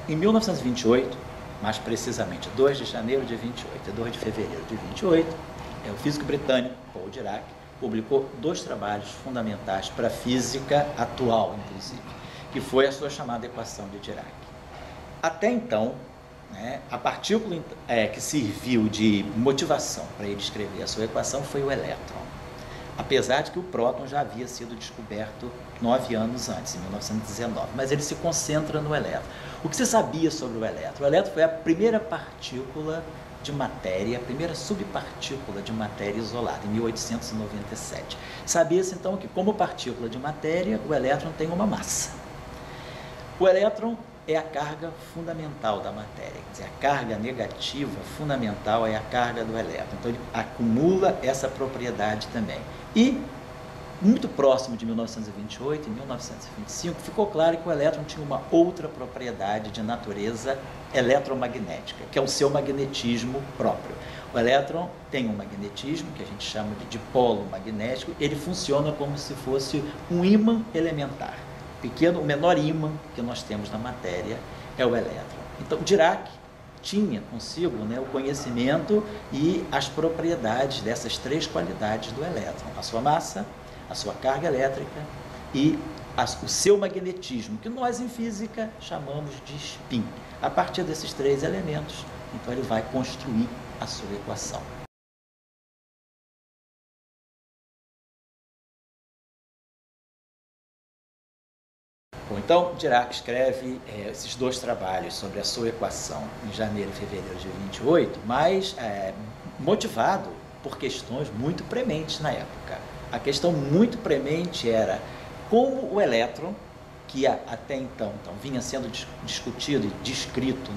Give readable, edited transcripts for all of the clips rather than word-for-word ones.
Em 1928, mais precisamente 2 de janeiro de 28 e 2 de fevereiro de 28, o físico britânico Paul Dirac publicou 2 trabalhos fundamentais para a física atual, inclusive, que foi a sua chamada equação de Dirac. Até então, a partícula que serviu de motivação para ele escrever a sua equação foi o elétron, apesar de que o próton já havia sido descoberto 9 anos antes, em 1919, mas ele se concentra no elétron. O que se sabia sobre o elétron? O elétron foi a primeira partícula de matéria, a primeira subpartícula de matéria isolada, em 1897. Sabia-se então que, como partícula de matéria, o elétron tem uma massa. O elétron é a carga fundamental da matéria, quer dizer, a carga negativa fundamental é a carga do elétron, então ele acumula essa propriedade também. E, muito próximo de 1928, em 1925, ficou claro que o elétron tinha uma outra propriedade de natureza eletromagnética, que é o seu magnetismo próprio. O elétron tem um magnetismo, que a gente chama de dipolo magnético, ele funciona como se fosse um ímã elementar. O menor ímã que nós temos na matéria é o elétron. Então, Dirac tinha consigo o conhecimento e as propriedades dessas 3 qualidades do elétron: a sua massa, a sua carga elétrica e o seu magnetismo, que nós em física chamamos de spin. A partir desses 3 elementos, então ele vai construir a sua equação. Bom, então, Dirac escreve esses 2 trabalhos sobre a sua equação em janeiro e fevereiro de 28, mas motivado por questões muito prementes na época. A questão muito premente era como o elétron, que até então vinha sendo discutido e descrito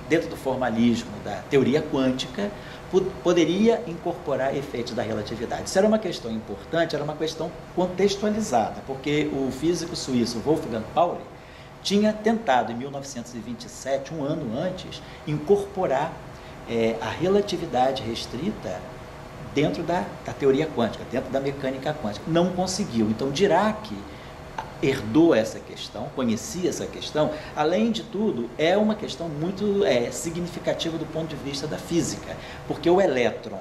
dentro do formalismo da teoria quântica, poderia incorporar efeitos da relatividade. Isso era uma questão importante, era uma questão contextualizada, porque o físico suíço Wolfgang Pauli tinha tentado, em 1927, um ano antes, incorporar a relatividade restrita dentro da teoria quântica, dentro da mecânica quântica. Não conseguiu. Então, Dirac herdou essa questão, conhecia essa questão. Além de tudo, é uma questão muito significativa do ponto de vista da física, porque o elétron,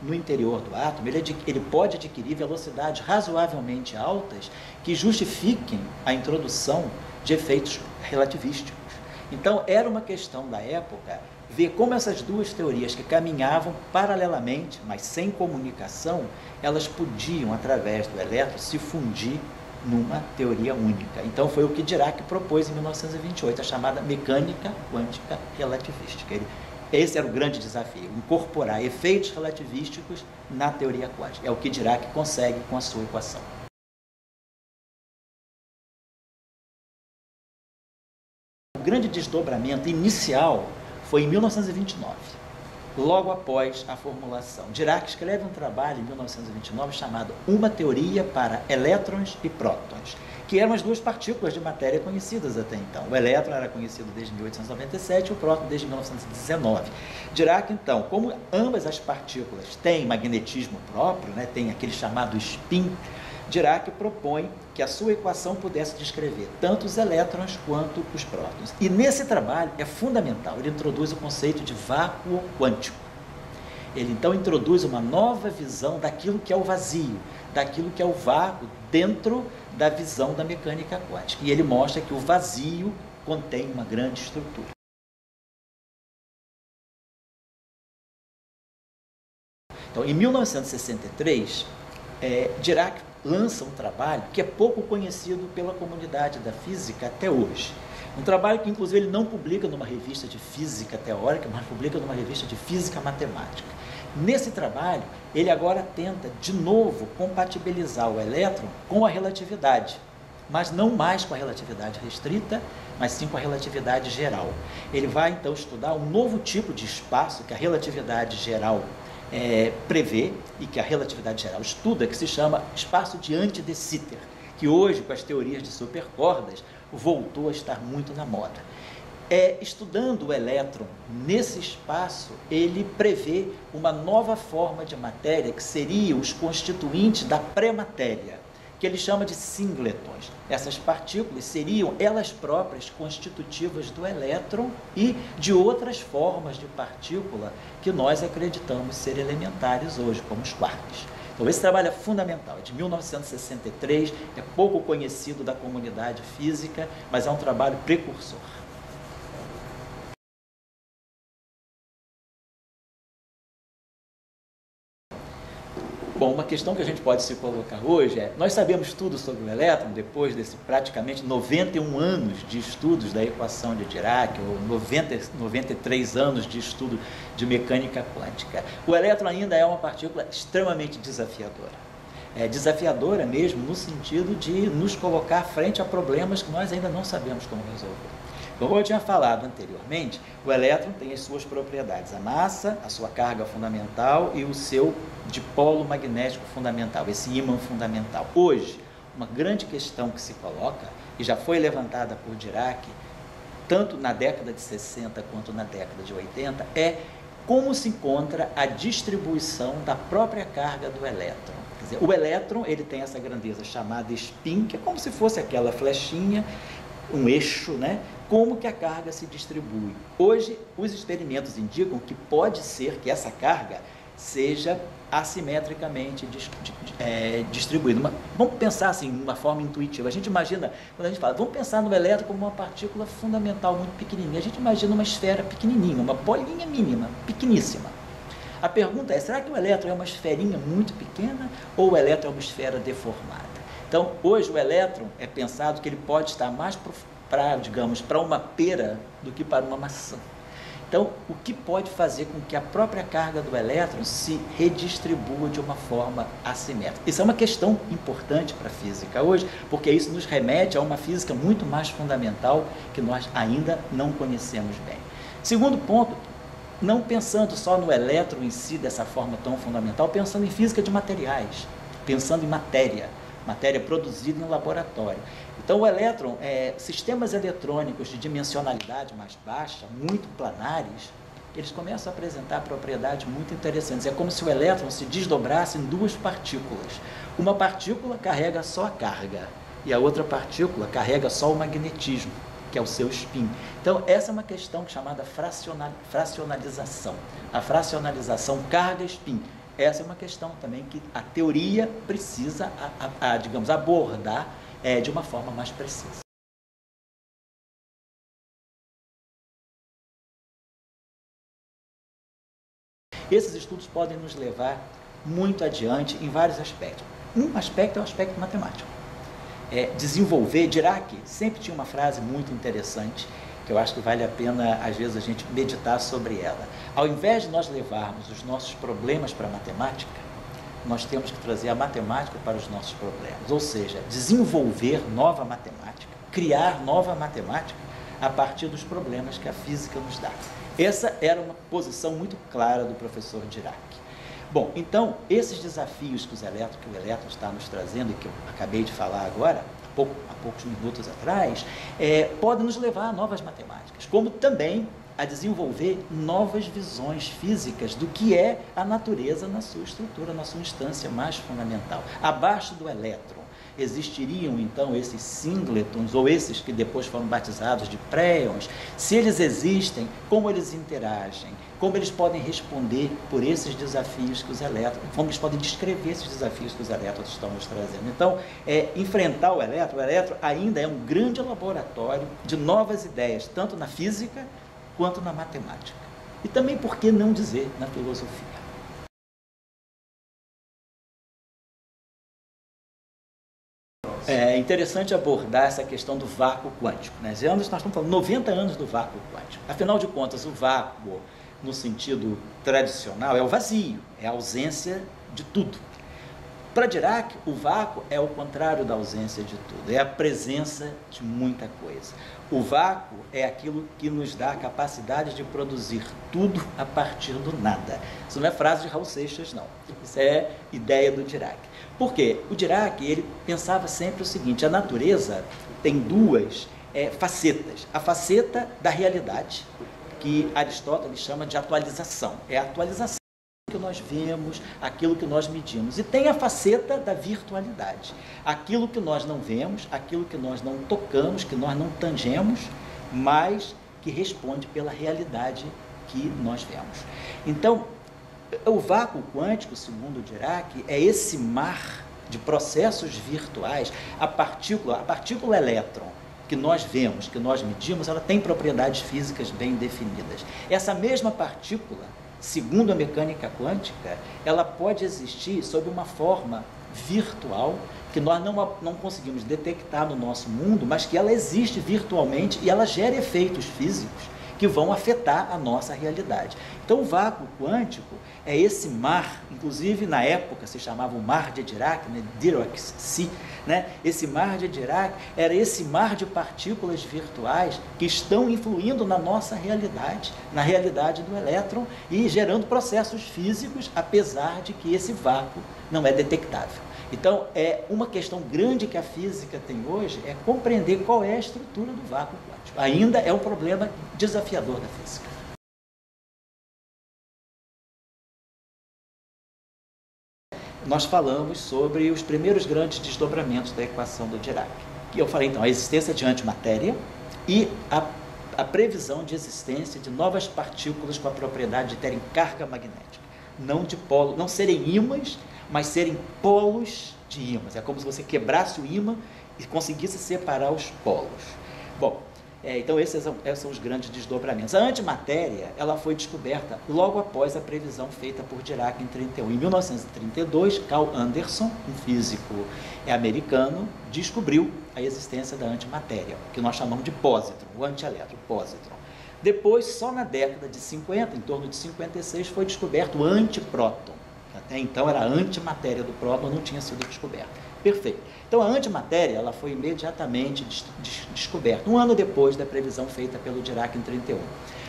no interior do átomo, ele pode adquirir velocidades razoavelmente altas que justifiquem a introdução de efeitos relativísticos. Então, era uma questão da época ver como essas 2 teorias que caminhavam paralelamente, mas sem comunicação, elas podiam, através do elétron, se fundir numa teoria única. Então, foi o que Dirac propôs em 1928, a chamada mecânica quântica relativística. Esse era o grande desafio, incorporar efeitos relativísticos na teoria quântica. É o que Dirac consegue com a sua equação. O grande desdobramento inicial foi em 1929, logo após a formulação. Dirac escreve um trabalho em 1929 chamado Uma Teoria para Elétrons e Prótons, que eram as 2 partículas de matéria conhecidas até então. O elétron era conhecido desde 1897 e o próton desde 1919. Dirac, então, como ambas as partículas têm magnetismo próprio, tem aquele chamado spin, Dirac propõe que a sua equação pudesse descrever tanto os elétrons quanto os prótons. E nesse trabalho é fundamental, ele introduz o conceito de vácuo quântico. Ele então introduz uma nova visão daquilo que é o vazio, daquilo que é o vácuo dentro da visão da mecânica quântica. E ele mostra que o vazio contém uma grande estrutura. Então, em 1963, Dirac lança um trabalho que é pouco conhecido pela comunidade da física até hoje. Um trabalho que, inclusive, ele não publica numa revista de física teórica, mas publica numa revista de física matemática. Nesse trabalho, ele agora tenta, de novo, compatibilizar o elétron com a relatividade, mas não mais com a relatividade restrita, mas sim com a relatividade geral. Ele vai, então, estudar um novo tipo de espaço que a relatividade geral prevê e que a relatividade geral estuda, que se chama espaço de anti-de Sitter, que hoje, com as teorias de supercordas, voltou a estar muito na moda. Estudando o elétron nesse espaço, ele prevê uma nova forma de matéria, que seria os constituintes da pré-matéria, que ele chama de singletons. Essas partículas seriam elas próprias constitutivas do elétron e de outras formas de partícula que nós acreditamos ser elementares hoje, como os quarks. Então, esse trabalho é fundamental, é de 1963, é pouco conhecido da comunidade física, mas é um trabalho precursor. Bom, uma questão que a gente pode se colocar hoje é, nós sabemos tudo sobre o elétron depois desse praticamente 91 anos de estudos da equação de Dirac, ou 93 anos de estudo de mecânica quântica. O elétron ainda é uma partícula extremamente desafiadora. É desafiadora mesmo no sentido de nos colocar frente a problemas que nós ainda não sabemos como resolver. Como eu tinha falado anteriormente, o elétron tem as suas propriedades, a massa, a sua carga fundamental e o seu dipolo magnético fundamental, esse ímã fundamental. Hoje, uma grande questão que se coloca, e já foi levantada por Dirac, tanto na década de 60 quanto na década de 80, é como se encontra a distribuição da própria carga do elétron. Quer dizer, o elétron ele tem essa grandeza chamada spin, que é como se fosse aquela flechinha, um eixo, né? Como que a carga se distribui. Hoje, os experimentos indicam que pode ser que essa carga seja assimetricamente distribuída. Vamos pensar assim, de uma forma intuitiva. A gente imagina, quando a gente fala, vamos pensar no elétron como uma partícula fundamental muito pequenininha. A gente imagina uma esfera pequenininha, uma bolinha mínima, pequeníssima. A pergunta é, será que o elétron é uma esferinha muito pequena ou o elétron é uma esfera deformada? Então, hoje o elétron é pensado que ele pode estar mais para uma pera do que para uma maçã. Então, o que pode fazer com que a própria carga do elétron se redistribua de uma forma assimétrica? Isso é uma questão importante para a física hoje, porque isso nos remete a uma física muito mais fundamental que nós ainda não conhecemos bem. Segundo ponto, não pensando só no elétron em si dessa forma tão fundamental, pensando em física de materiais, pensando em matéria produzida em laboratório. Então, o elétron, sistemas eletrônicos de dimensionalidade mais baixa, muito planares, eles começam a apresentar propriedades muito interessantes. É como se o elétron se desdobrasse em duas partículas. Uma partícula carrega só a carga e a outra partícula carrega só o magnetismo, que é o seu spin. Então, essa é uma questão chamada fracionalização. A fracionalização carga-spin. Essa é uma questão também que a teoria precisa, digamos, abordar de uma forma mais precisa. Esses estudos podem nos levar muito adiante em vários aspectos. Um aspecto é o aspecto matemático. Desenvolver, Dirac sempre tinha uma frase muito interessante, que eu acho que vale a pena, às vezes, a gente meditar sobre ela. Ao invés de nós levarmos os nossos problemas para a matemática, nós temos que trazer a matemática para os nossos problemas. Ou seja, desenvolver nova matemática, criar nova matemática a partir dos problemas que a física nos dá. Essa era uma posição muito clara do professor Dirac. Bom, então, esses desafios que o elétron está nos trazendo, e que eu acabei de falar agora, há poucos minutos atrás, podem nos levar a novas matemáticas, como também a desenvolver novas visões físicas do que é a natureza na sua estrutura, na sua instância mais fundamental. Abaixo do elétron, existiriam então esses singletons, ou esses que depois foram batizados de préons. Se eles existem, como eles interagem, como eles podem responder por esses desafios que os elétrons, como eles podem descrever esses desafios que os elétrons estão nos trazendo. Então, enfrentar o elétron ainda é um grande laboratório de novas ideias, tanto na física quanto na matemática. E também, por que não dizer, na filosofia. É interessante abordar essa questão do vácuo quântico, né? Nós estamos falando 90 anos do vácuo quântico. Afinal de contas, o vácuo, no sentido tradicional, é o vazio, é a ausência de tudo. Para Dirac, o vácuo é o contrário da ausência de tudo, é a presença de muita coisa. O vácuo é aquilo que nos dá a capacidade de produzir tudo a partir do nada. Isso não é frase de Raul Seixas, não. Isso é ideia do Dirac. Por quê? O Dirac, ele pensava sempre o seguinte: a natureza tem duas facetas. A faceta da realidade, que Aristóteles chama de atualização. É a atualização que nós vemos, aquilo que nós medimos. E tem a faceta da virtualidade. Aquilo que nós não vemos, aquilo que nós não tocamos, que nós não tangemos, mas que responde pela realidade que nós vemos. Então, o vácuo quântico, segundo Dirac, é esse mar de processos virtuais. A partícula elétron, que nós vemos, que nós medimos, ela tem propriedades físicas bem definidas. Essa mesma partícula, segundo a mecânica quântica, ela pode existir sob uma forma virtual, que nós não conseguimos detectar no nosso mundo, mas que ela existe virtualmente e ela gera efeitos físicos que vão afetar a nossa realidade. Então, o vácuo quântico é esse mar, inclusive na época se chamava o mar de Dirac, né? Dirac's Sea, né? Esse mar de Dirac era esse mar de partículas virtuais que estão influindo na nossa realidade, na realidade do elétron e gerando processos físicos, apesar de que esse vácuo não é detectável. Então, uma questão grande que a física tem hoje é compreender qual é a estrutura do vácuo quântico. Ainda é um problema desafiador da física. Nós falamos sobre os primeiros grandes desdobramentos da equação do Dirac. E eu falei, então, a existência de antimatéria e a previsão de existência de novas partículas com a propriedade de terem carga magnética. Não de polo, não serem ímãs, mas serem polos de ímãs. É como se você quebrasse o ímã e conseguisse separar os polos. Bom, então esses são os grandes desdobramentos. A antimatéria, ela foi descoberta logo após a previsão feita por Dirac em 1931. Em 1932, Carl Anderson, um físico americano, descobriu a existência da antimatéria, que nós chamamos de pósitron, o antielétron, pósitron. Depois, só na década de 50, em torno de 56, foi descoberto o antipróton. Até então era a antimatéria do próton, não tinha sido descoberta. Perfeito. Então a antimatéria ela foi imediatamente descoberta, um ano depois da previsão feita pelo Dirac em 31.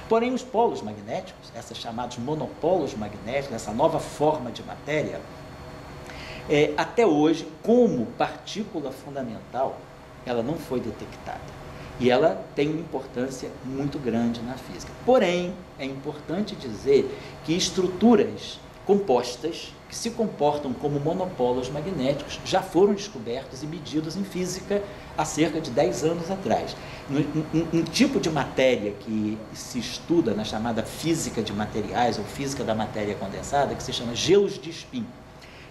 Porém, os polos magnéticos, esses chamados monopolos magnéticos, essa nova forma de matéria, até hoje, como partícula fundamental, ela não foi detectada. E ela tem uma importância muito grande na física. Porém, é importante dizer que estruturas compostas que se comportam como monopolos magnéticos já foram descobertos e medidos em física há cerca de 10 anos atrás. Um tipo de matéria que se estuda na chamada física de materiais ou física da matéria condensada, que se chama gelos de spin.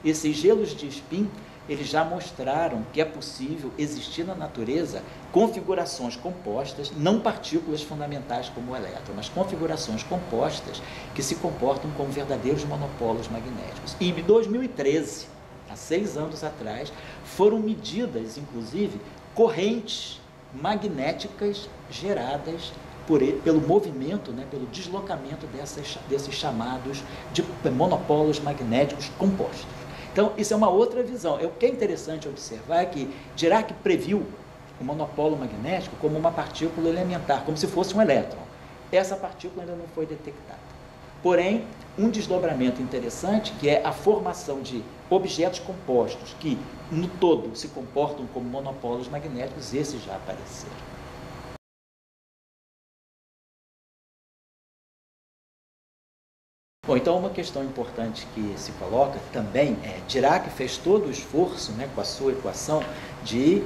Esses gelos de spin, eles já mostraram que é possível existir na natureza configurações compostas, não partículas fundamentais como o elétron, mas configurações compostas que se comportam como verdadeiros monopolos magnéticos. E em 2013, há 6 anos atrás, foram medidas, inclusive, correntes magnéticas geradas pelo movimento, né, pelo deslocamento desses chamados de monopolos magnéticos compostos. Então, isso é uma outra visão. O que é interessante observar é que Dirac previu o monopolo magnético como uma partícula elementar, como se fosse um elétron. Essa partícula ainda não foi detectada. Porém, um desdobramento interessante, que é a formação de objetos compostos que, no todo, se comportam como monopolos magnéticos, esses já apareceram. Bom, então uma questão importante que se coloca também é, Dirac fez todo o esforço, né, com a sua equação de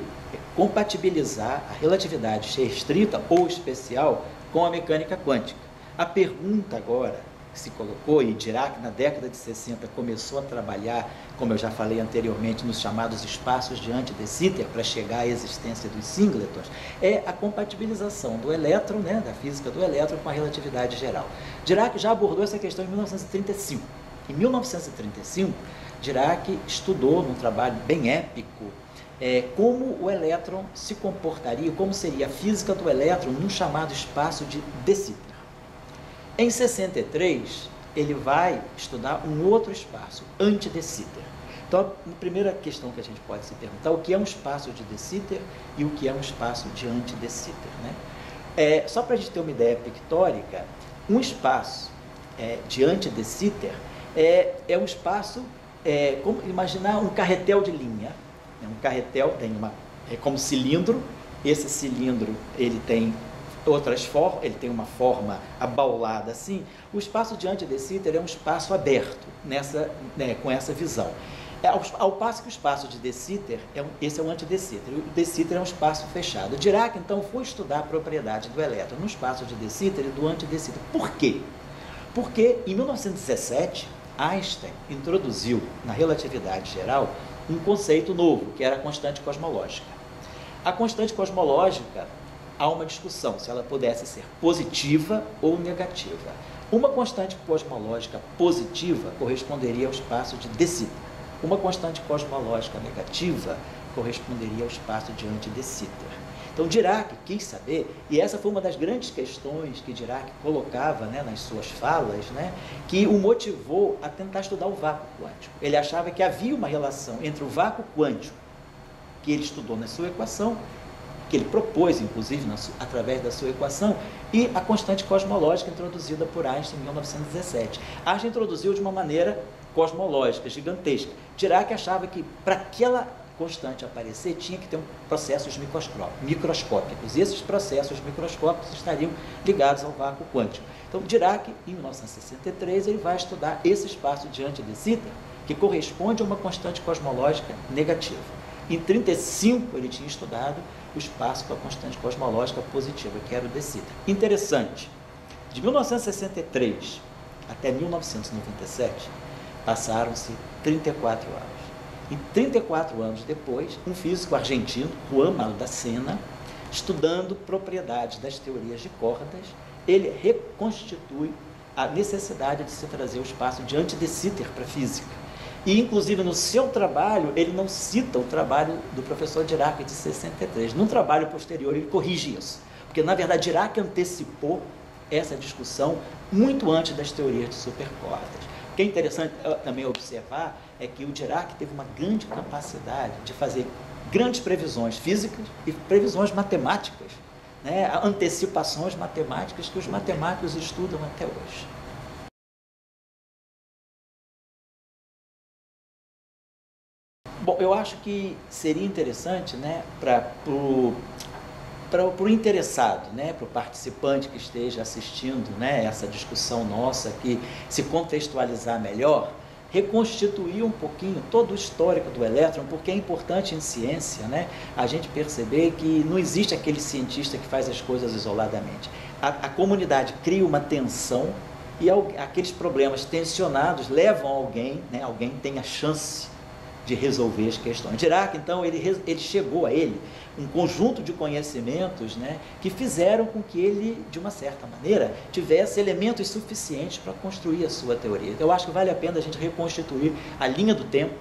compatibilizar a relatividade restrita ou especial com a mecânica quântica. A pergunta agora que se colocou, e Dirac na década de 60 começou a trabalhar, como eu já falei anteriormente, nos chamados espaços de anti-de Sitter para chegar à existência dos singletons, é a compatibilização do elétron, né, da física do elétron com a relatividade geral. Dirac já abordou essa questão em 1935. Em 1935, Dirac estudou num trabalho bem épico como o elétron se comportaria, como seria a física do elétron num chamado espaço de de Sitter. Em 63, ele vai estudar um outro espaço, anti-de Sitter. Então, a primeira questão que a gente pode se perguntar, o que é um espaço de de Sitter e o que é um espaço de anti-de Sitter, né? Só para a gente ter uma ideia pictórica, um espaço de anti-de Sitter é um espaço, como imaginar um carretel de linha. Um carretel tem como cilindro, esse cilindro ele tem outras formas, ele tem uma forma abaulada assim. O espaço diante de De Sitter é um espaço aberto, com essa visão. Ao passo que o espaço de De Sitter, esse é o anti-De Sitter, o De Sitter é um espaço fechado. Dirac, então, foi estudar a propriedade do elétron no espaço de De Sitter e do anti-De Sitter. Por quê? Porque, em 1917, Einstein introduziu na relatividade geral um conceito novo, que era a constante cosmológica. A constante cosmológica, há uma discussão se ela pudesse ser positiva ou negativa. Uma constante cosmológica positiva corresponderia ao espaço de De Sitter. Uma constante cosmológica negativa corresponderia ao espaço de anti-De Sitter. Então, Dirac quis saber, e essa foi uma das grandes questões que Dirac colocava, nas suas falas, que o motivou a tentar estudar o vácuo quântico. Ele achava que havia uma relação entre o vácuo quântico, que ele estudou na sua equação, que ele propôs, inclusive, através da sua equação, e a constante cosmológica introduzida por Einstein em 1917. Einstein introduziu de uma maneira cosmológica, gigantesca. Dirac achava que, para aquela constante aparecer, tinha que ter processos microscópicos, e esses processos microscópicos estariam ligados ao vácuo quântico. Então, Dirac, em 1963, ele vai estudar esse espaço diante de De Sitter, que corresponde a uma constante cosmológica negativa. Em 1935, ele tinha estudado o espaço com a constante cosmológica positiva, que era o De Sitter. Interessante, de 1963 até 1997, passaram-se 34 anos. E 34 anos depois, um físico argentino, Juan Maldacena, estudando propriedades das teorias de cordas, ele reconstitui a necessidade de se trazer o espaço de anti-De Sitter para a física. E, inclusive, no seu trabalho, ele não cita o trabalho do professor Dirac de 63. Num trabalho posterior, ele corrige isso. Porque, na verdade, Dirac antecipou essa discussão muito antes das teorias de supercordas. O que é interessante também observar é que o Dirac teve uma grande capacidade de fazer grandes previsões físicas e previsões matemáticas, antecipações matemáticas que os matemáticos estudam até hoje. Bom, eu acho que seria interessante, para o interessado, para o participante que esteja assistindo, essa discussão nossa aqui, se contextualizar melhor, reconstituir um pouquinho todo o histórico do elétron, porque é importante em ciência, a gente perceber que não existe aquele cientista que faz as coisas isoladamente. A comunidade cria uma tensão e aqueles problemas tensionados levam alguém tem a chance de resolver as questões. Dirac, então, ele chegou a ele um conjunto de conhecimentos que fizeram com que ele, de uma certa maneira, tivesse elementos suficientes para construir a sua teoria. Eu acho que vale a pena a gente reconstituir a linha do tempo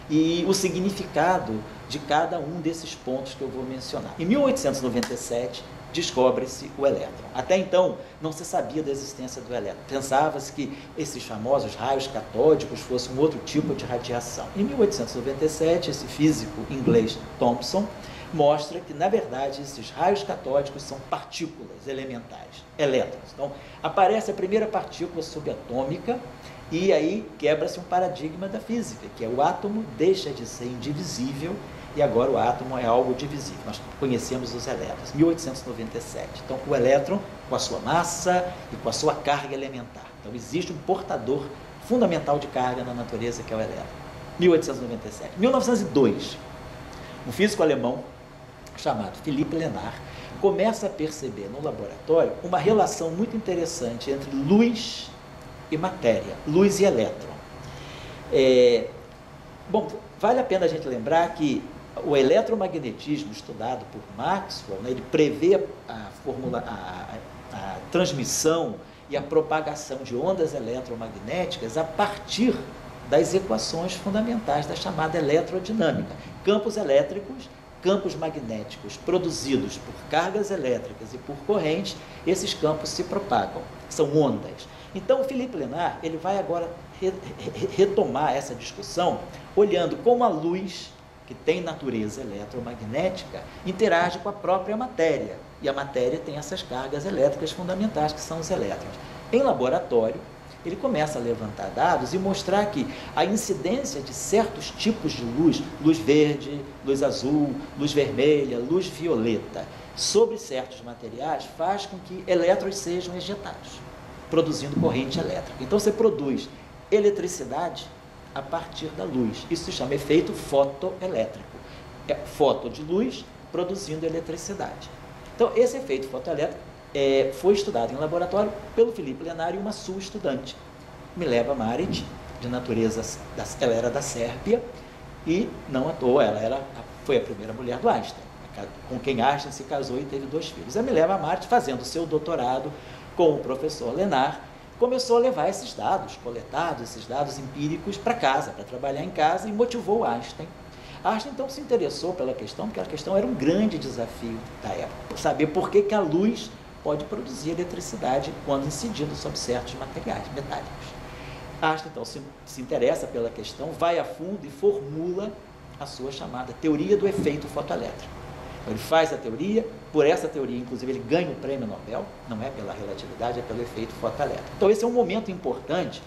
e o significado de cada um desses pontos que eu vou mencionar. Em 1897, descobre-se o elétron. Até então, não se sabia da existência do elétron. Pensava-se que esses famosos raios catódicos fossem um outro tipo de radiação. Em 1897, esse físico inglês Thomson mostra que, na verdade, esses raios catódicos são partículas elementares, elétrons. Então, aparece a primeira partícula subatômica e aí quebra-se um paradigma da física, que é o átomo deixa de ser indivisível e agora o átomo é algo divisível. Nós conhecemos os elétrons, 1897. Então, o elétron com a sua massa e com a sua carga elementar. Então, existe um portador fundamental de carga na natureza, que é o elétron. 1897. 1902, um físico alemão chamado Philippe Lenard começa a perceber no laboratório uma relação muito interessante entre luz e matéria, luz e elétron. Bom, vale a pena a gente lembrar que o eletromagnetismo estudado por Maxwell, ele prevê a transmissão e a propagação de ondas eletromagnéticas a partir das equações fundamentais da chamada eletrodinâmica. Campos elétricos, campos magnéticos produzidos por cargas elétricas e por correntes, esses campos se propagam, são ondas. Então, o Philippe Lenard, ele vai agora retomar essa discussão, olhando como a luz, que tem natureza eletromagnética, interage com a própria matéria. E a matéria tem essas cargas elétricas fundamentais, que são os elétrons. Em laboratório, ele começa a levantar dados e mostrar que a incidência de certos tipos de luz, luz verde, luz azul, luz vermelha, luz violeta, sobre certos materiais, faz com que elétrons sejam ejetados, produzindo corrente elétrica. Então você produz eletricidade a partir da luz. Isso se chama efeito fotoelétrico. É foto de luz produzindo eletricidade. Então, esse efeito fotoelétrico foi estudado em laboratório pelo Felipe Lenard e uma sua estudante, Mileva Maric, de natureza, ela era da Sérvia, e não à toa, foi a primeira mulher do Einstein, com quem Einstein se casou e teve 2 filhos. A Mileva Maric, fazendo seu doutorado com o professor Lenard, começou a levar esses dados coletados, esses dados empíricos para casa, para trabalhar em casa, e motivou Einstein. Einstein, então, se interessou pela questão, porque a questão era um grande desafio da época, saber por que a luz pode produzir eletricidade quando incidindo sobre certos materiais metálicos. Einstein, então, se interessa pela questão, vai a fundo e formula a sua chamada teoria do efeito fotoelétrico. Então, ele faz a teoria, por essa teoria, inclusive, ele ganha o prêmio Nobel, não é pela relatividade, é pelo efeito fotoelétrico. Então, esse é um momento importante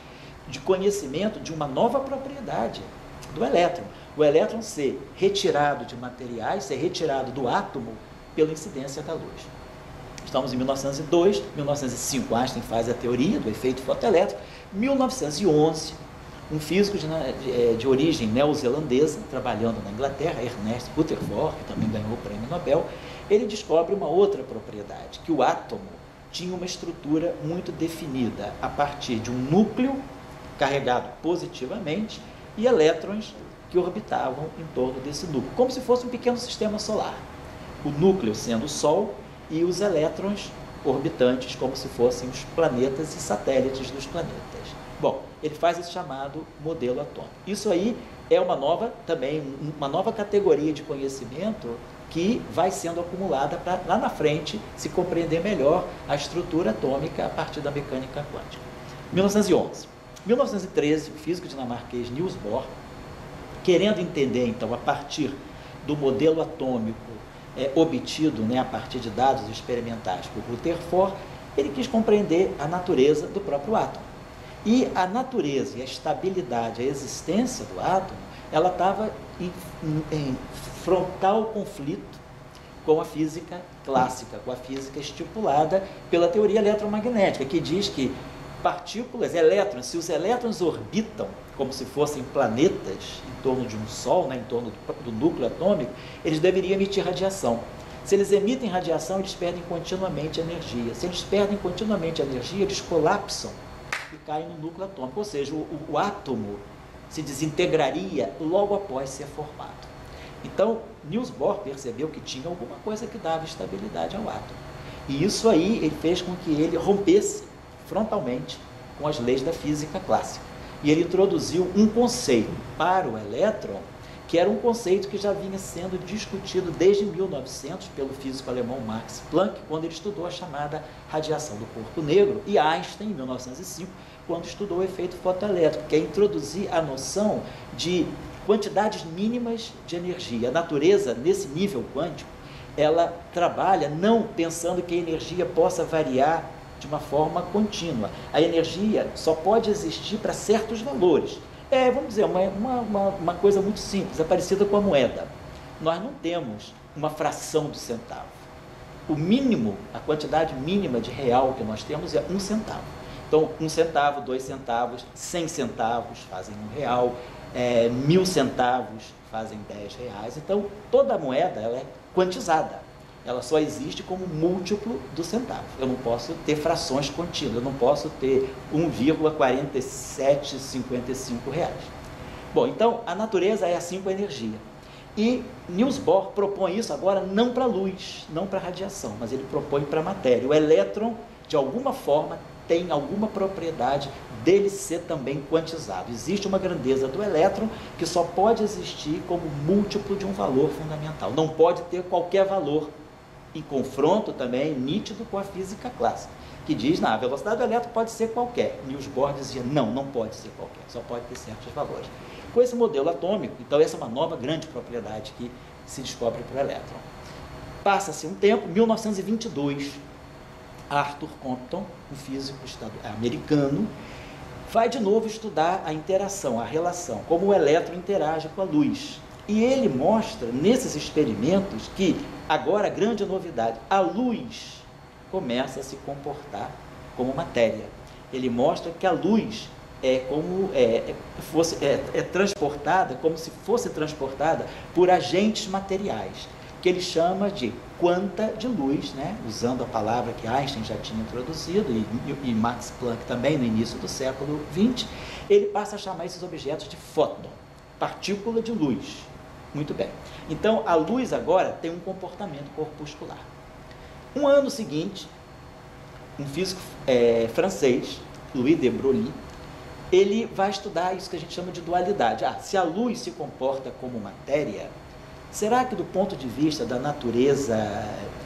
de conhecimento de uma nova propriedade do elétron. O elétron ser retirado de materiais, ser retirado do átomo pela incidência da luz. Estamos em 1902, 1905, Einstein faz a teoria do efeito fotoelétrico. 1911, um físico de origem neozelandesa, trabalhando na Inglaterra, Ernest Rutherford, que também ganhou o prêmio Nobel, ele descobre uma outra propriedade, que o átomo tinha uma estrutura muito definida a partir de um núcleo carregado positivamente e elétrons que orbitavam em torno desse núcleo, como se fosse um pequeno sistema solar. O núcleo sendo o Sol e os elétrons orbitantes como se fossem os planetas e satélites dos planetas. Bom, ele faz esse chamado modelo atômico. Isso aí é uma nova categoria de conhecimento que vai sendo acumulada para lá na frente se compreender melhor a estrutura atômica a partir da mecânica quântica. 1911. 1913, o físico dinamarquês Niels Bohr, querendo entender, então, a partir do modelo atômico obtido, a partir de dados experimentais por Rutherford, ele quis compreender a natureza do próprio átomo. E a natureza e a estabilidade, a existência do átomo, ela estava em frontal conflito com a física clássica, com a física estipulada pela teoria eletromagnética, que diz que partículas, elétrons, se os elétrons orbitam como se fossem planetas em torno de um Sol, em torno do núcleo atômico, eles deveriam emitir radiação. Se eles emitem radiação, eles perdem continuamente energia. Se eles perdem continuamente energia, eles colapsam e caem no núcleo atômico. Ou seja, o átomo se desintegraria logo após ser formado. Então, Niels Bohr percebeu que tinha alguma coisa que dava estabilidade ao átomo. E isso aí ele fez com que ele rompesse frontalmente com as leis da física clássica. E ele introduziu um conceito para o elétron, que era um conceito que já vinha sendo discutido desde 1900 pelo físico alemão Max Planck, quando ele estudou a chamada radiação do corpo negro, e Einstein, em 1905, quando estudou o efeito fotoelétrico, que é introduzir a noção de quantidades mínimas de energia. A natureza, nesse nível quântico, ela trabalha não pensando que a energia possa variar de uma forma contínua. A energia só pode existir para certos valores. Vamos dizer, uma coisa muito simples, é parecida com a moeda. Nós não temos uma fração do centavo. O mínimo, a quantidade mínima de real que nós temos é 1 centavo. Então, 1 centavo, 2 centavos, 100 centavos fazem R$1, 1.000 centavos fazem R$10. Então, toda a moeda ela é quantizada. Ela só existe como múltiplo do centavo. Eu não posso ter frações contínuas, eu não posso ter 1,4755 reais. Bom, então a natureza é assim com a energia. E Niels Bohr propõe isso agora não para a luz, não para a radiação, mas ele propõe para a matéria. O elétron, de alguma forma, tem alguma propriedade dele ser também quantizado. Existe uma grandeza do elétron que só pode existir como múltiplo de um valor fundamental. Não pode ter qualquer valor, em confronto também nítido com a física clássica, que diz, a velocidade do elétron pode ser qualquer. Niels Bohr dizia, não pode ser qualquer, só pode ter certos valores. Com esse modelo atômico, então essa é uma nova grande propriedade que se descobre para o elétron. Passa-se um tempo, 1922, Arthur Compton, um físico americano, vai de novo estudar a interação, a relação, como o elétron interage com a luz. E ele mostra nesses experimentos que, agora a grande novidade, a luz começa a se comportar como matéria. Ele mostra que a luz é transportada, como se fosse transportada por agentes materiais, que ele chama de quanta de luz, né? Usando a palavra que Einstein já tinha introduzido, e Max Planck também no início do século XX, ele passa a chamar esses objetos de fóton, partícula de luz. Muito bem. Então, a luz agora tem um comportamento corpuscular. Um ano seguinte, um físico francês, Louis de Broglie, ele vai estudar isso que a gente chama de dualidade. Se a luz se comporta como matéria, será que do ponto de vista da natureza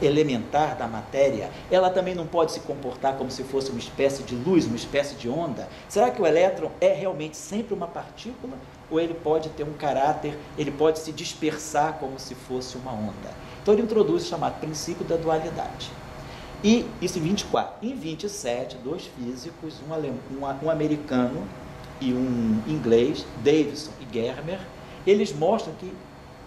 elementar da matéria, ela também não pode se comportar como se fosse uma espécie de luz, uma espécie de onda? Será que o elétron é realmente sempre uma partícula? Ou ele pode ter um caráter, ele pode se dispersar como se fosse uma onda? Então ele introduz o chamado princípio da dualidade. E isso em 24. Em 27, dois físicos, um americano e um inglês, Davidson e Germer, eles mostram que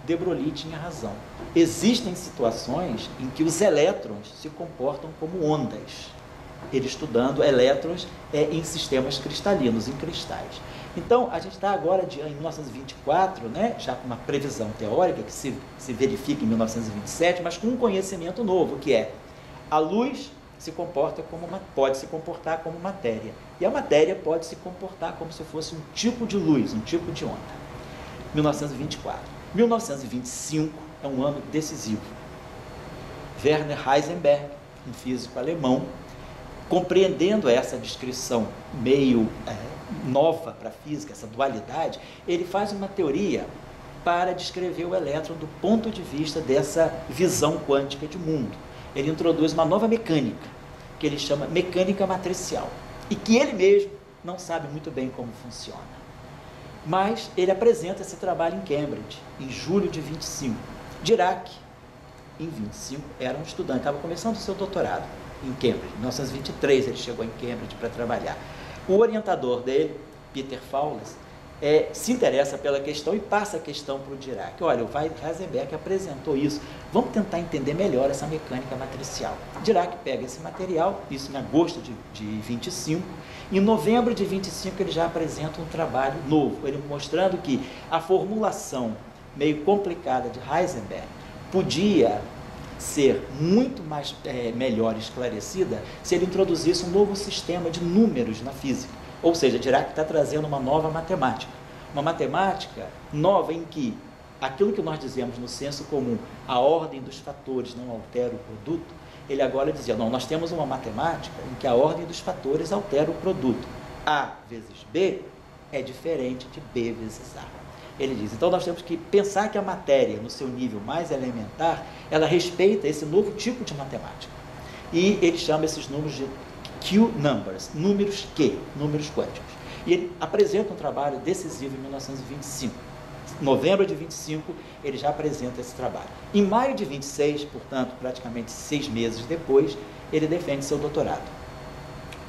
de Broglie tinha razão. Existem situações em que os elétrons se comportam como ondas. Ele estudando elétrons em sistemas cristalinos, em cristais. Então, a gente está agora em 1924, né, já com uma previsão teórica que se verifica em 1927, mas com um conhecimento novo, que é a luz pode se comportar como matéria. E a matéria pode se comportar como se fosse um tipo de luz, um tipo de onda. 1924. 1925 é um ano decisivo. Werner Heisenberg, um físico alemão, compreendendo essa descrição meio nova para a física, essa dualidade, ele faz uma teoria para descrever o elétron do ponto de vista dessa visão quântica de mundo. Ele introduz uma nova mecânica, que ele chama mecânica matricial, e que ele mesmo não sabe muito bem como funciona. Mas ele apresenta esse trabalho em Cambridge, em julho de 25. Dirac, em 25, era um estudante, estava começando o seu doutorado em Cambridge. Em 1923 ele chegou em Cambridge para trabalhar. O orientador dele, Peter Fowles, se interessa pela questão e passa a questão para o Dirac. Olha, o Heisenberg apresentou isso, vamos tentar entender melhor essa mecânica matricial. Dirac pega esse material, isso em agosto de 25, em novembro de 25 ele já apresenta um trabalho novo, ele mostrando que a formulação meio complicada de Heisenberg podia ser muito mais melhor esclarecida se ele introduzisse um novo sistema de números na física. Ou seja, Dirac está trazendo uma nova matemática. Uma matemática nova em que aquilo que nós dizemos no senso comum, a ordem dos fatores não altera o produto, ele agora dizia, não, nós temos uma matemática em que a ordem dos fatores altera o produto. A vezes B é diferente de B vezes A. Ele diz, então nós temos que pensar que a matéria, no seu nível mais elementar, ela respeita esse novo tipo de matemática. E ele chama esses números de Q-numbers, números Q, números quânticos. E ele apresenta um trabalho decisivo em 1925. Em novembro de 25, ele já apresenta esse trabalho. Em maio de 26, portanto, praticamente 6 meses depois, ele defende seu doutorado.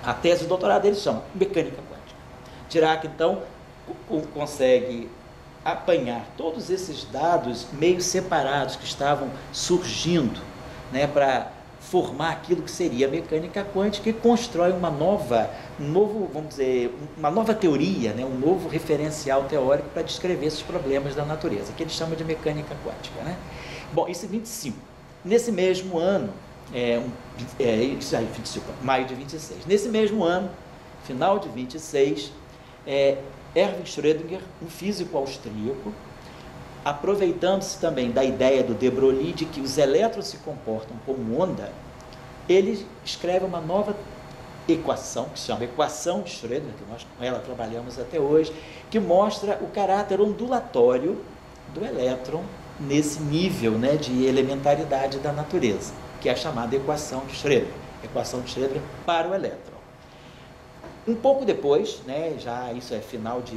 A tese de doutorado ele chama Mecânica Quântica. Dirac, então, consegue apanhar todos esses dados meio separados que estavam surgindo, né, para formar aquilo que seria a mecânica quântica e constrói uma nova teoria, né, um novo referencial teórico para descrever esses problemas da natureza, que ele chama de mecânica quântica, né? Bom, isso em 25. Nesse mesmo ano, maio de 26. Nesse mesmo ano, final de 26, Erwin Schrödinger, um físico austríaco, aproveitando-se também da ideia do de Broglie de que os elétrons se comportam como onda, ele escreve uma nova equação, que se chama equação de Schrödinger, que nós com ela trabalhamos até hoje, que mostra o caráter ondulatório do elétron nesse nível, né, de elementaridade da natureza, que é a chamada equação de Schrödinger para o elétron. Um pouco depois, né, já isso é final de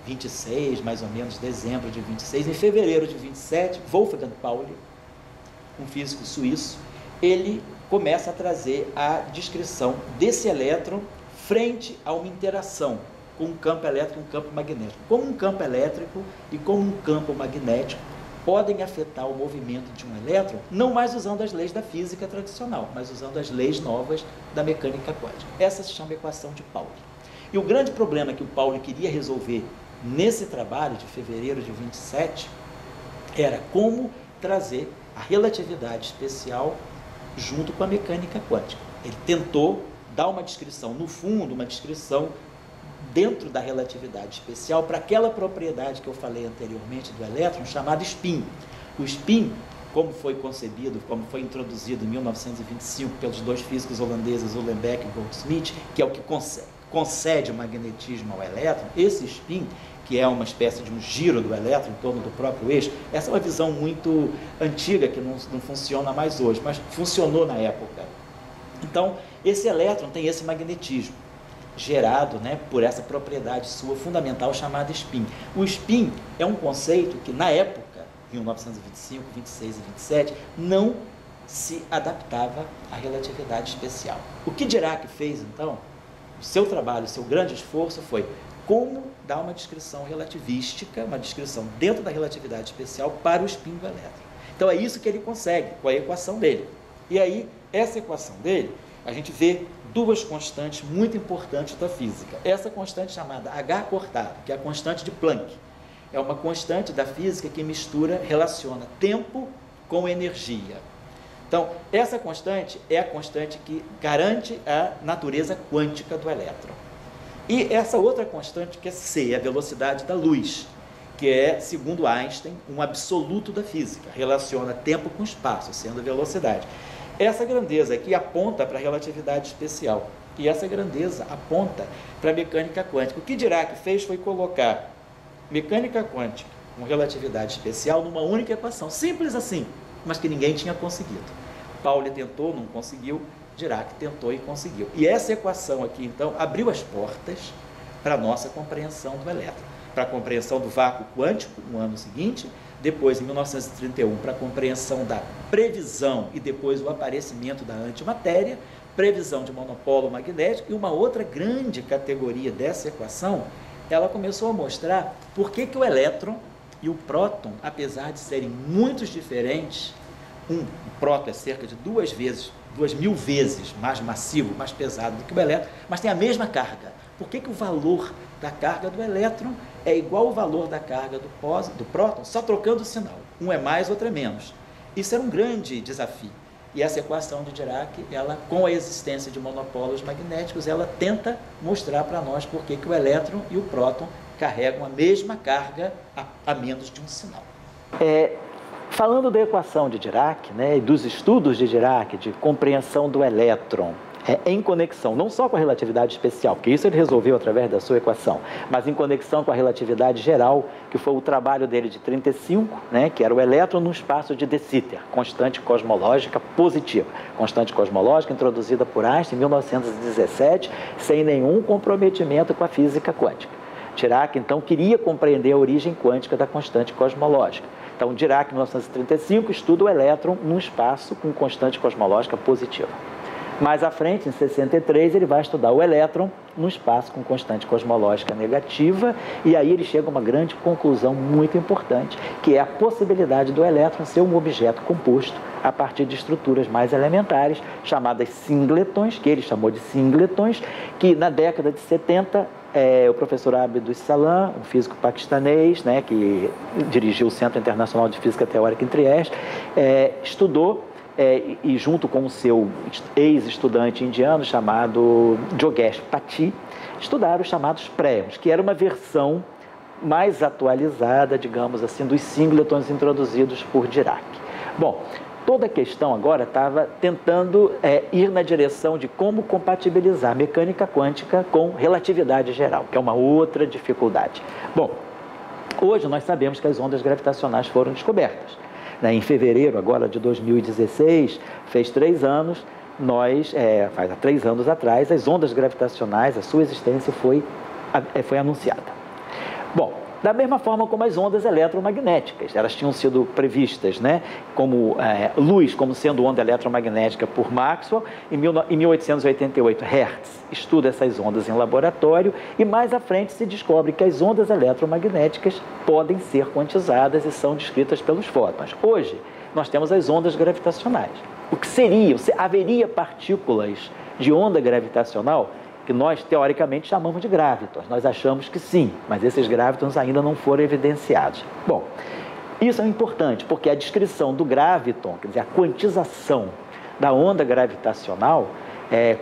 26, mais ou menos dezembro de 26, em fevereiro de 27, Wolfgang Pauli, um físico suíço, ele começa a trazer a descrição desse elétron frente a uma interação com um campo elétrico e um campo magnético. Como um campo elétrico e como um campo magnético podem afetar o movimento de um elétron, não mais usando as leis da física tradicional, mas usando as leis novas da mecânica quântica. Essa se chama equação de Pauli. E o grande problema que o Pauli queria resolver nesse trabalho de fevereiro de 27 era como trazer a relatividade especial junto com a mecânica quântica. Ele tentou dar uma descrição, no fundo, uma descrição dentro da relatividade especial para aquela propriedade que eu falei anteriormente do elétron, chamada spin. O spin, como foi concebido, como foi introduzido em 1925 pelos dois físicos holandeses, Uhlenbeck e Goldsmith, que é o que concede o magnetismo ao elétron, esse spin, que é uma espécie de um giro do elétron em torno do próprio eixo, essa é uma visão muito antiga que não funciona mais hoje, mas funcionou na época. Então, esse elétron tem esse magnetismo gerado, né, por essa propriedade sua fundamental chamada spin. O spin é um conceito que na época, 1925, 26 e 27, não se adaptava à relatividade especial. O que Dirac fez então, o seu trabalho, o seu grande esforço foi como dar uma descrição relativística, uma descrição dentro da relatividade especial para o spin do elétron. Então é isso que ele consegue com a equação dele. E aí, essa equação dele, a gente vê duas constantes muito importantes da física. Essa constante chamada H cortado, que é a constante de Planck, é uma constante da física que relaciona tempo com energia. Então, essa constante é a constante que garante a natureza quântica do elétron. E essa outra constante, que é C, a velocidade da luz, que é, segundo Einstein, um absoluto da física, relaciona tempo com espaço, sendo a velocidade. Essa grandeza aqui aponta para a relatividade especial, e essa grandeza aponta para a mecânica quântica. O que Dirac fez foi colocar mecânica quântica com relatividade especial numa única equação, simples assim, mas que ninguém tinha conseguido. Pauli tentou, não conseguiu, Dirac tentou e conseguiu. E essa equação aqui, então, abriu as portas para a nossa compreensão do elétron, para a compreensão do vácuo quântico no ano seguinte, depois, em 1931, para a compreensão da previsão e depois o aparecimento da antimatéria, previsão de monopolo magnético, e uma outra grande categoria dessa equação, ela começou a mostrar por que o elétron e o próton, apesar de serem muito diferentes, o próton é cerca de 2.000 vezes mais massivo, mais pesado do que o elétron, mas tem a mesma carga. Por que o valor da carga do elétron é igual ao valor da carga do próton, só trocando o sinal? Um é mais, outro é menos. Isso era um grande desafio. E essa equação de Dirac, ela, com a existência de monopolos magnéticos, ela tenta mostrar para nós por que o elétron e o próton carregam a mesma carga a menos de um sinal. Falando da equação de Dirac, né, e dos estudos de Dirac, de compreensão do elétron, em conexão não só com a relatividade especial, porque isso ele resolveu através da sua equação, mas em conexão com a relatividade geral, que foi o trabalho dele de 35, né, que era o elétron no espaço de De Sitter, constante cosmológica positiva. Constante cosmológica introduzida por Einstein em 1917, sem nenhum comprometimento com a física quântica. Dirac, então, queria compreender a origem quântica da constante cosmológica. Então, Dirac, em 1935, estuda o elétron num espaço com constante cosmológica positiva. Mais à frente, em 63, ele vai estudar o elétron no espaço com constante cosmológica negativa, e aí ele chega a uma grande conclusão muito importante, que é a possibilidade do elétron ser um objeto composto a partir de estruturas mais elementares, chamadas singletons, que ele chamou de singletons, que na década de 70, o professor Abdus Salam, um físico paquistanês, né, que dirigiu o Centro Internacional de Física Teórica em Trieste, estudou, e junto com o seu ex-estudante indiano chamado Jogesh Pati, estudaram os chamados préons, que era uma versão mais atualizada, digamos assim, dos singletons introduzidos por Dirac. Bom, toda a questão agora estava tentando ir na direção de como compatibilizar mecânica quântica com relatividade geral, que é uma outra dificuldade. Bom, hoje nós sabemos que as ondas gravitacionais foram descobertas. Em fevereiro agora de 2016, fez 3 anos, há 3 anos atrás, as ondas gravitacionais, a sua existência foi anunciada. Bom, da mesma forma como as ondas eletromagnéticas, elas tinham sido previstas, né, como luz, como sendo onda eletromagnética por Maxwell, em 1888, Hertz. estuda essas ondas em laboratório e mais à frente se descobre que as ondas eletromagnéticas podem ser quantizadas e são descritas pelos fótons. Hoje, nós temos as ondas gravitacionais. O que seria? Haveria partículas de onda gravitacional que nós, teoricamente, chamamos de gravitons. Nós achamos que sim, mas esses gravitons ainda não foram evidenciados. Bom, isso é importante, porque a descrição do graviton, quer dizer, a quantização da onda gravitacional,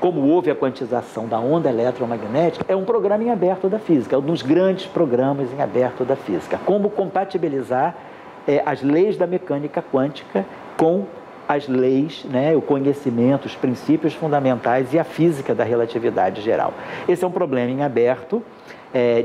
como houve a quantização da onda eletromagnética, é um programa em aberto da física, é um dos grandes programas em aberto da física. Como compatibilizar as leis da mecânica quântica com as leis, o conhecimento, os princípios fundamentais e a física da relatividade geral. Esse é um problema em aberto.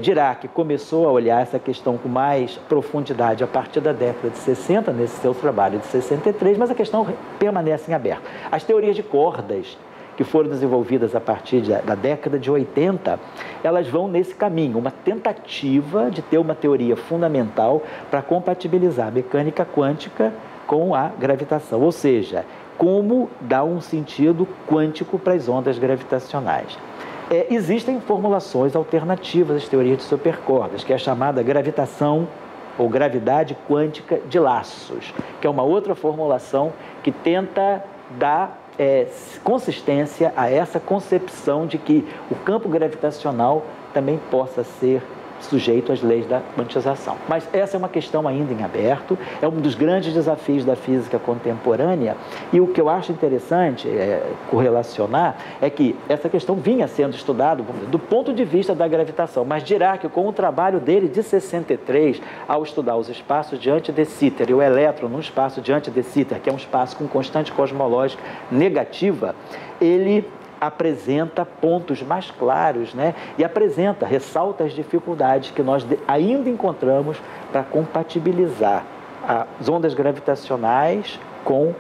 Dirac começou a olhar essa questão com mais profundidade a partir da década de 60, nesse seu trabalho de 63, mas a questão permanece em aberto. As teorias de cordas, que foram desenvolvidas a partir da década de 80, elas vão nesse caminho, uma tentativa de ter uma teoria fundamental para compatibilizar a mecânica quântica com a gravitação, ou seja, como dar um sentido quântico para as ondas gravitacionais. Existem formulações alternativas às teorias de supercordas, que é a chamada gravitação ou gravidade quântica de laços, que é uma outra formulação que tenta dar consistência a essa concepção de que o campo gravitacional também possa ser sujeito às leis da quantização. Mas essa é uma questão ainda em aberto, é um dos grandes desafios da física contemporânea, e o que eu acho interessante correlacionar é que essa questão vinha sendo estudada do ponto de vista da gravitação, mas Dirac, com o trabalho dele de 63, ao estudar os espaços diante de Sitter e o elétron no espaço diante de Sitter, que é um espaço com constante cosmológica negativa, ele apresenta pontos mais claros, e ressalta as dificuldades que nós ainda encontramos para compatibilizar as ondas gravitacionais com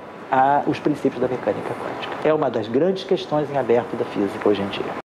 os princípios da mecânica quântica. É uma das grandes questões em aberto da física hoje em dia.